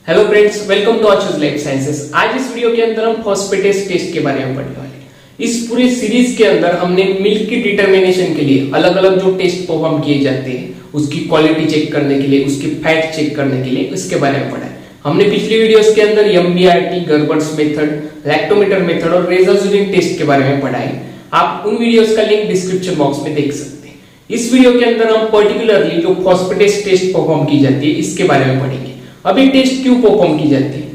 Hello friends, welcome to आचूज life sciences. आज इस वीडियो के अंदर हम फॉस्फेटेज टेस्ट के बारे में पढ़ने वाले हैं। इस पूरे सीरीज के अंदर हमने मिल्क की डिटरमिनेशन के लिए अलग अलग जो टेस्ट परफॉर्म किए जाते हैं, उसकी क्वालिटी चेक करने के लिए, उसकी फैट चेक करने के लिए, उसके बारे में पढ़ा है। हमने पिछली वीडियोस के अंदर MBRT, गर्बर्स मेथड, लैक्टोमीटर मेथड और रेजाजुलिन टेस्ट के बारे में पढ़ा है। आप उन वीडियोस का लिंक डिस्क्रिप्शन बॉक्स में देख सकते हैं। इस वीडियो के अंदर हम पर्टिकुलरली जो फॉस्फेटेज टेस्ट परफॉर्म की जाती है इसके बारे में पढ़ेंगे। अभी टेस्ट क्यों परफॉर्म की जाती है,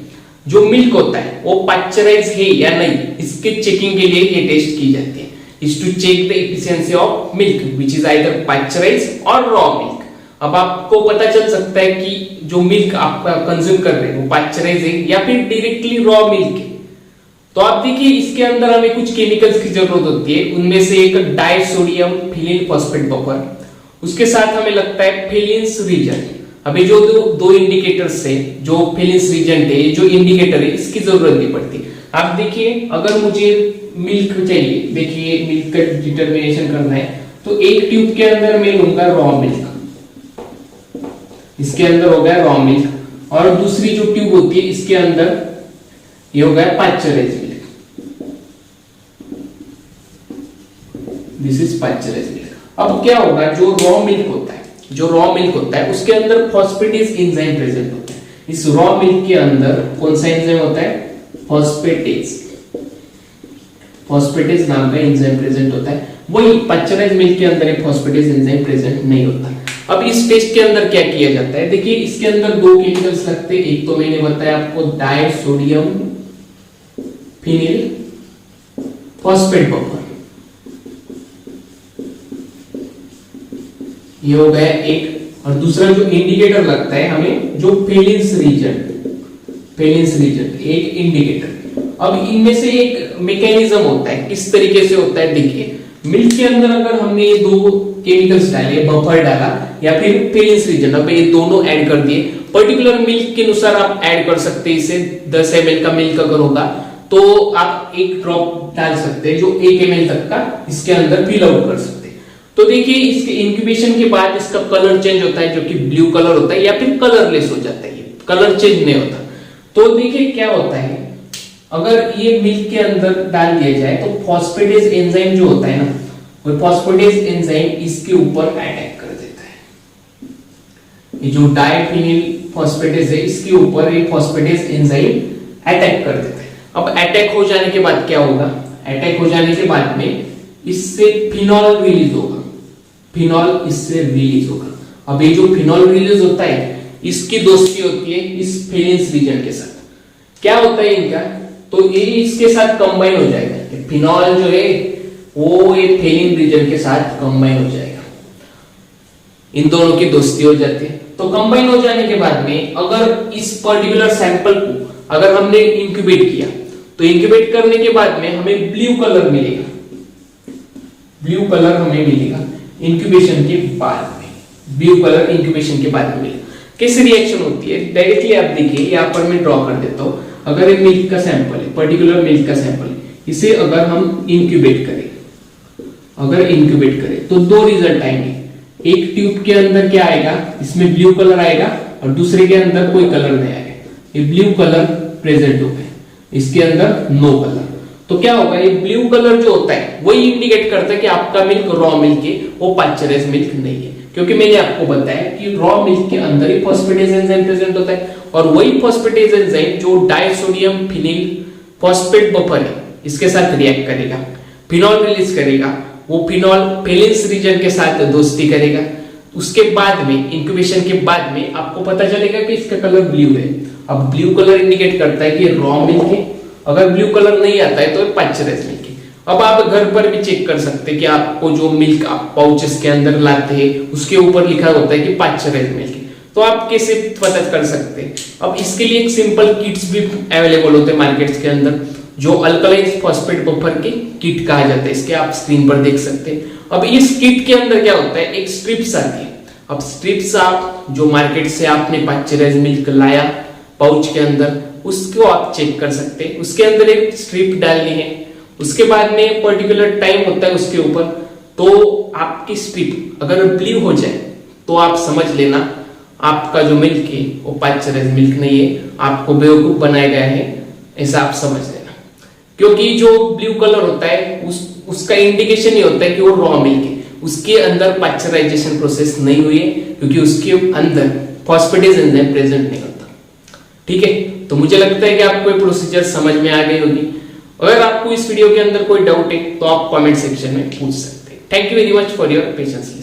जो मिल्क होता है वो पाश्चराइज है या नहीं, इसके चेकिंग के लिए ये टेस्ट की जाती है। Is to check the efficiency of milk which is either pasteurise or raw milk. अब आपको पता चल सकता है कि जो मिल्क आप कंज्यूम कर रहे हैं वो पाश्चराइज है या फिर डायरेक्टली रॉ मिल्क है। तो आप देखिए, इसके अंदर हमें कुछ केमिकल्स की जरूरत होती है। उनमें से एक डाइसोडियम फिनिल फॉस्फेट बफर, उसके साथ हमें लगता है फेलिन्स रीजन। अभी जो दो इंडिकेटर्स है, जो फेलिन्स रीजन है, जो इंडिकेटर है, इसकी जरूरत नहीं पड़ती। आप देखिए, अगर मुझे मिल्क चाहिए, देखिए मिल्क का डिटरमिनेशन करना है तो एक ट्यूब के अंदर मैं लूंगा रॉ मिल्क, इसके अंदर हो गया रॉ मिल्क, और दूसरी जो ट्यूब होती है इसके अंदर ये हो गया pasteurised milk. This is pasteurised milk. अब क्या होगा, जो रॉ मिल्क होता है उसके अंदर फॉस्फेटेज एंजाइम प्रेजेंट होता है। इस रॉ मिल्क के अंदर कौन सा एंजाइम होता है? फॉस्फेटेज नाम का एंजाइम प्रेजेंट होता है। वही पाश्चराइज्ड मिल्क के अंदर एक फॉस्फेटेज एंजाइम प्रेजेंट नहीं होता। अब इस टेस्ट के अंदर क्या किया जाता है, देखिए इसके अंदर दो केमिकल्स लगते हैं। एक तो मैंने बताया आपको डाइसोडियम फिनिल फॉस्फेट बफर, ये हो गया एक, और दूसरा जो इंडिकेटर लगता है हमें, जो फेलिन्स रीजन एक इंडिकेटर। अब इनमें से एक मैकेनिज्म होता है, किस तरीके से होता है देखिए। मिल्क के अंदर अगर हमने ये दो केमिकल्स डाले, बफर डाला या फिर फेलिन्स रीजन, अब ये दोनों ऐड कर दिए। पर्टिकुलर मिल्क के अनुसार आप ऐड कर सकते हैं। इसे 10 ml का मिल्क अगर होगा तो आप एक ड्रॉप डाल सकते हैं, जो 1 ml तक का इसके अंदर फिल आउट कर सकते हैं। तो देखिए, इसके इंक्यूबेशन के बाद इसका कलर चेंज होता है, जो कि ब्लू कलर होता है या फिर कलरलेस हो जाता है, कलर चेंज नहीं होता। तो देखिए क्या होता है, अगर ये मिल्क के अंदर डाल दिया जाए तो फॉस्फेटेज एंजाइम जो होता है ना, वो फॉस्फेटेज एंजाइम इसके ऊपर अटैक कर देता है। ये जो डाइफिनिल फॉस्फेटेज है इसके ऊपर ये फॉस्फेटेज एंजाइम अटैक कर देता है। अब अटैक हो जाने के बाद क्या होगा, अटैक हो जाने के बाद में इससे फिनॉल रिलीज होगा, फिनॉल इससे रिलीज होगा। अब ये जो फिनॉल रिलीज होता है इसकी दोस्ती होती है इस फेलिन्स रीजन के साथ। क्या होता है इनका, तो ये इसके साथ कंबाइन हो जाएगा। फिनॉल जो है वो ये फेलिन रीजन के साथ कंबाइन हो जाएगा, इन दोनों की दोस्ती हो जाती है। तो कंबाइन हो जाने के बाद में अगर इस पर्टिकुलर सैंपल को अगर हमने इंक्यूबेट किया तो इंक्यूबेट करने के बाद में हमें ब्लू कलर मिलेगा, ब्लू कलर हमें मिलेगा इंक्यूबेशन के बाद में, ब्लू कलर इंक्यूबेशन के बाद में मिलेगा। कैसे रिएक्शन होती है डायरेक्टली आप देखिए, यहाँ पर मैं ड्रॉ कर देता हूँ। अगर ये मिल्क का सैंपल है, पर्टिकुलर मिल्क का सैंपल है, इसे अगर हम इंक्यूबेट करें, तो दो रिजल्ट आएंगे। एक ट्यूब के अंदर क्या आएगा, इसमें ब्लू कलर आएगा, और दूसरे के अंदर कोई कलर नहीं आएगा। ये ब्लू कलर प्रेजेंट होगा, इसके अंदर नो कलर। तो क्या होगा, ये ब्लू कलर जो होता है वही इंडिकेट करता है कि आपका मिल्क रॉ मिल्क है, वो पाश्चराइज्ड मिल्क नहीं है। क्योंकि मैंने आपको बताया कि रॉ मिल्क के अंदर ही फॉस्फेटेज एंजाइम प्रेजेंट होता है, और वही फॉस्फेटेज एंजाइम जो डाइसोडियम फिनिल फॉस्फेट बफर है इसके साथ रिएक्ट करेगा, फिनॉल रिलीज करेगा। वो फिनॉल फेलिन्स रीजन के साथ दोस्ती करेगा। उसके बाद में इंक्यूबेशन के बाद में आपको पता चलेगा कि इसका कलर ब्लू है। अब ब्लू कलर इंडिकेट करता है कि रॉ मिल्क है। अगर ब्लू कलर नहीं आता है तो पाश्चराइज्ड मिल्क है। अब आप घर पर भी चेक कर सकते हैं कि आपको जो मिल्क आप पाउचेस के अंदर लाते हैं उसके ऊपर लिखा होता है कि पाश्चराइज्ड मिल्क है। तो आप कैसे पता कर सकते हैं? अब इसके लिए एक सिंपल किट्स भी अवेलेबल होते हैं मार्केट्स के अंदर, जो अल्कलाइन फॉस्फेट बफर के किट कहा जाता है। इसके आप स्क्रीन पर देख सकते हैं। अब इस किट के अंदर क्या होता है, एक स्ट्रिप्स आती है। अब स्ट्रिप्स आप जो मार्केट से आपने पाश्चराइज्ड मिल्क लाया पाउच के अंदर, उसको आप चेक कर सकते हैं। उसके अंदर एक स्ट्रिप डालनी है, उसके बाद में पर्टिकुलर टाइम होता है उसके ऊपर। तो आपकी स्ट्रिप अगर ब्लू हो जाए तो आप समझ लेना आपका जो मिल्क है वो पाश्चराइज्ड मिल्क नहीं है, आपको बेवकूफ बनाया गया है, ऐसा आप समझ लेना। क्योंकि जो ब्लू कलर होता है उसका इंडिकेशन ये होता है कि वो रॉ मिल्क है, उसके अंदर पाश्चराइजेशन प्रोसेस नहीं हुई है, क्योंकि उसके अंदर फॉस्फेटेज एंजाइम प्रेजेंट नहीं होता। ठीक है, तो मुझे लगता है कि आपको ये प्रोसीजर समझ में आ गई होगी। अगर आपको इस वीडियो के अंदर कोई डाउट है तो आप कमेंट सेक्शन में पूछ सकते हैं। Thank you very much for your patience.